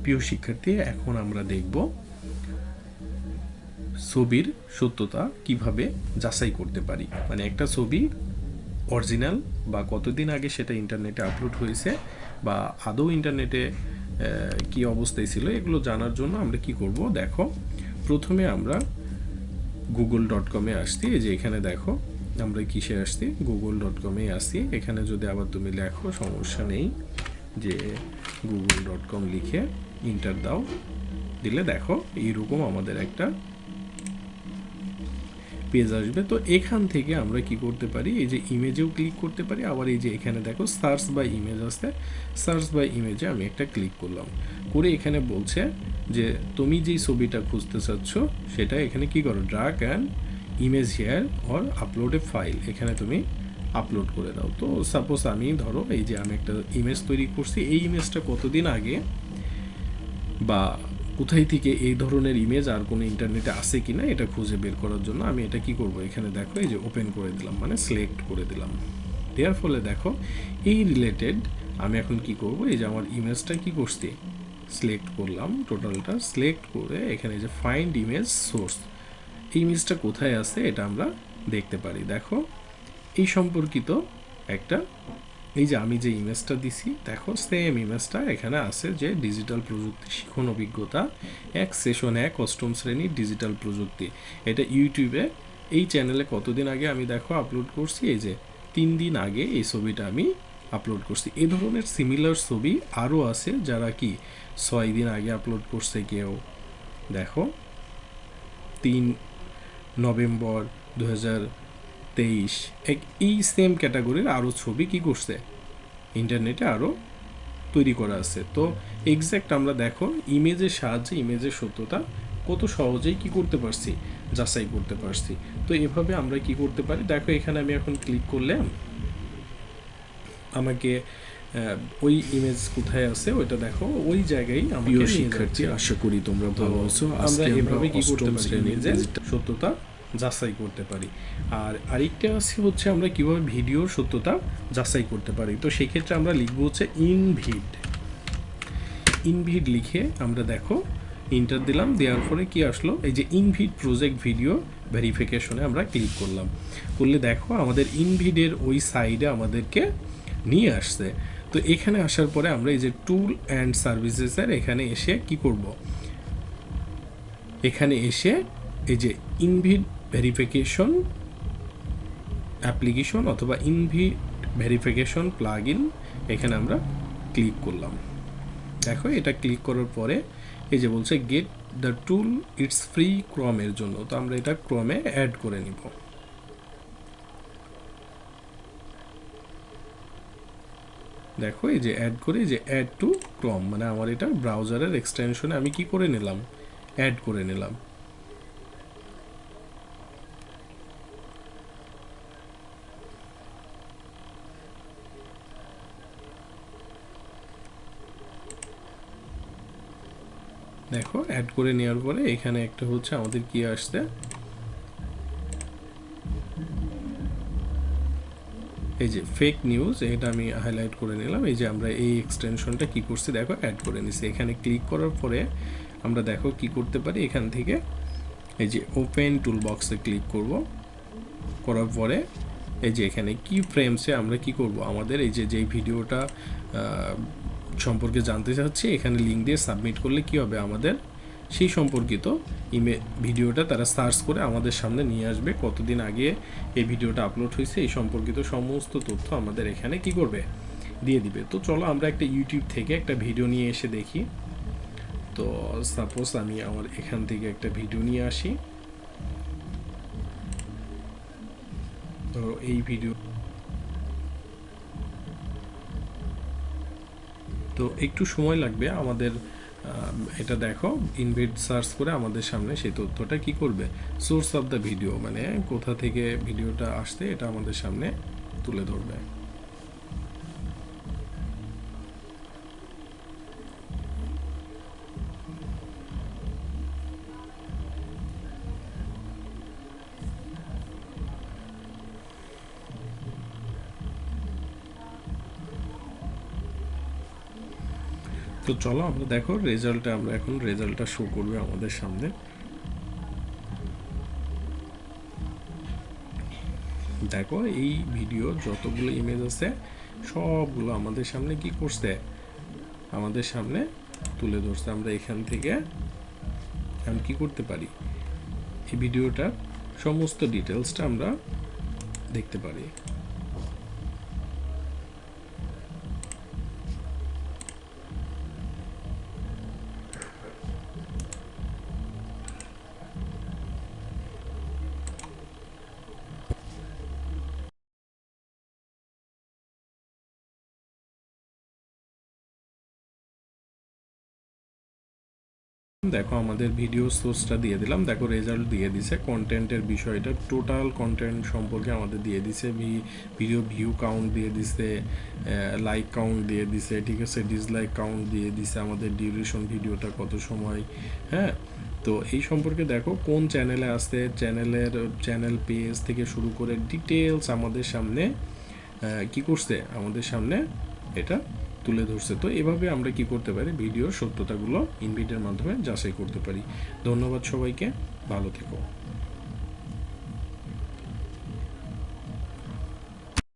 প্রিয় শিক্ষার্থী, এখন আমরা দেখব ছবির সত্যতা কিভাবে যাচাই করতে পারি। মানে একটা ছবি অরিজিনাল বা কতদিন আগে সেটা ইন্টারনেটে আপলোড হয়েছে বা আদৌ ইন্টারনেটে কি অবস্থায় ছিল, এগুলো জানার জন্য আমরা কি করব। দেখো, প্রথমে আমরা google.com-এ আসছি। এই যে এখানে দেখো আমরা কিসে আসছি, google.com-এ আসছি। এখানে যদি আবার তুমি লেখো, সমস্যা নেই, যে google.com লিখে ইন্টার দাও, দিলে দেখো এইরকম আমাদের একটা পেজ আসবে। তো এখান থেকে আমরা কি করতে পারি, এই যে ইমেজেও ক্লিক করতে পারি, আবার এই যে এখানে দেখো সার্চ বাই ইমেজ আছে, সার্চ বাই ইমেজে আমি একটা ক্লিক করলাম, করে এখানে বলছে যে তুমি যেই ছবিটা খুঁজতে চাচ্ছ সেটা এখানে কি করো, drag and image here or upload a file, এখানে তুমি আপলোড করে দাও। তো সাপোজ আমি ধরো এই যে আমি একটা ইমেজ তৈরি করছি, এই ইমেজটা কতদিন আগে বা কোথায় থেকে এই ধরনের ইমেজ আর কোনো ইন্টারনেটে আছে কি না এটা খুঁজে বের করার জন্য আমি এটা কি করব, এখানে দেখো এই যে ওপেন করে দিলাম, মানে সিলেক্ট করে দিলাম। দেওয়ার ফলে দেখো এই রিলেটেড আমি এখন কি করব, এই যে আমার ইমেজটা কি করছি, সিলেক্ট করলাম, টোটালটা সিলেক্ট করে এখানে যে ফাইন্ড ইমেজ সোর্স, এই ইমেজটা কোথায় আছে এটা আমরা দেখতে পারি। দেখো এই সম্পর্কিত একটা, এই যে আমি যে ইমেজটা দিছি দেখো সেম ইমেজটা এখানে আছে, যে ডিজিটাল প্রযুক্তি শিখন অভিজ্ঞতা 1 সেশন 1 অষ্টম শ্রেণীর ডিজিটাল প্রযুক্তি। এটা ইউটিউবে এই চ্যানেলে কতদিন আগে আমি দেখো আপলোড করছি, এই যে 3 দিন আগে এই ছবিটা আমি আপলোড করছি। এই ধরনের সিমিলার ছবি আরও আছে, যারা কি 6 দিন আগে আপলোড করছে কেউ, দেখো 3 নভেম্বর 2023, এই সেম ক্যাটাগরির আরও ছবি কি করছে ইন্টারনেটে আরও তৈরি করা আছে। তো এক্স্যাক্ট আমরা দেখো ইমেজের সাহায্যে ইমেজের সত্যতা কত সহজেই কি করতে পারছি, যাচাই করতে পারছি। তো এভাবে আমরা কি করতে পারি, দেখো এখানে আমি এখন ক্লিক করলে আমাকে ওই ইমেজ কোথায় আছে ওইটা দেখো ওই জায়গায় আমাকে নিয়ে যাচ্ছে। আশা করি তোমরা ভালো আছো। আমরা এভাবে কি করতে পারি, ইমেজের সত্যতা যাচাই করতে পারি। আর আরেকটা আছে হচ্ছে আমরা কিভাবে ভিডিওর সত্যতা যাচাই করতে পারি। তো সেই ক্ষেত্রে আমরা লিখবো হচ্ছে ইনভিড লিখে আমরা দেখো ইন্টার দিলাম, দেওয়ার পরে কি আসলো, এই যে ইনভিড প্রজেক্ট ভিডিও ভেরিফিকেশনে আমরা ক্লিক করলাম, করলে দেখো আমাদের ইনভিডের ওই সাইডে আমাদেরকে নিয়ে আসছে। তো এখানে আসার পরে আমরা এই যে টুল অ্যান্ড সার্ভিসেসের এখানে এসে কি করব, এখানে এসে এই যে ইনভিড ভেরিফিকেশন অ্যাপ্লিকেশন অথবা ইনভিড ভেরিফিকেশন প্লাগ ইন, এখানে আমরা ক্লিক করলাম। দেখো এটা ক্লিক করার পরে এই যে বলছে get the tool it's free ক্রমের জন্য, তো আমরা এটা ক্রমে অ্যাড করে নিব। দেখো এই যে অ্যাড করে, যে অ্যাড টু ক্রম, মানে আমার এটা ব্রাউজারের এক্সটেনশনে আমি কি করে নিলাম, অ্যাড করে নিলাম। দেখো অ্যাড করে নেওয়ার পরে এখানে একটা হচ্ছে আমাদের কি আসছে, এই যে ফেক নিউজ, এটা আমি হাইলাইট করে নিলাম। এই যে আমরা এই এক্সটেনশনটা কি করছি দেখো অ্যাড করে নিছি। এখানে ক্লিক করার পরে আমরা দেখো কি করতে পারি, এখান থেকে এই যে ওপেন টুল বক্সে ক্লিক করব, করার পরে এই যে এখানে কি ফ্রেমসে আমরা কি করব, আমাদের এই যে যেই ভিডিওটা সম্পর্কে জানতে চাচ্ছি এখানে লিঙ্ক দিয়ে সাবমিট করলে কি হবে, আমাদের সেই সম্পর্কিত ভিডিওটা তারা সার্চ করে আমাদের সামনে নিয়ে আসবে, কতদিন আগে এই ভিডিওটা আপলোড হয়েছে এই সম্পর্কিত সমস্ত তথ্য আমাদের এখানে কি করবে, দিয়ে দিবে। তো চলো আমরা একটা ইউটিউব থেকে একটা ভিডিও নিয়ে এসে দেখি। তো সাপোজ আমি আমার এখান থেকে একটা ভিডিও নিয়ে আসি, ধরো এই ভিডিও, তো একটু সময় লাগবে আমাদের, এটা দেখো ইনভিড সার্চ করে আমাদের সামনে সেই তথ্যটা কি করবে, সোর্স অফ দ্য ভিডিও, মানে কোথা থেকে ভিডিওটা আসছে এটা আমাদের সামনে তুলে ধরবে। তো চলো আমরা দেখো রেজাল্টটা, আমরা এখন রেজাল্টটা শো করবে আমাদের সামনে। দেখো এই ভিডিও যতগুলো ইমেজ আছে সবগুলো আমাদের সামনে কি করছে, আমাদের সামনে তুলে ধরছে। আমরা এখান থেকে আমি কি করতে পারি, এই ভিডিওটার সমস্ত ডিটেলসটা আমরা দেখতে পারি। দেখো আমাদের ভিডিও সোর্সটা দিয়ে দিলাম, দেখো রেজাল্ট দিয়ে দিছে, কন্টেন্টের বিষয়টা টোটাল কন্টেন্ট সম্পর্কে আমাদের দিয়ে দিছে, ভিডিও ভিউ কাউন্ট দিয়ে দিছে, লাইক কাউন্ট দিয়ে দিছে, ঠিক আছে, ডিসলাইক কাউন্ট দিয়ে দিছে, আমাদের ডিউরেশন ভিডিওটা কত সময়, হ্যাঁ। তো এই সম্পর্কে দেখো কোন চ্যানেলে আসছে, চ্যানেল পেজ থেকে শুরু করে ডিটেলস আমাদের সামনে কি করছে, আমাদের সামনে এটা তুলে ধরছে। তো এভাবে আমরা কি করতে পারি, ভিডিওর সত্যতাগুলো ইনভিটের মাধ্যমে যাচাই করতে পারি। ধন্যবাদ সবাইকে, ভালো থেকো।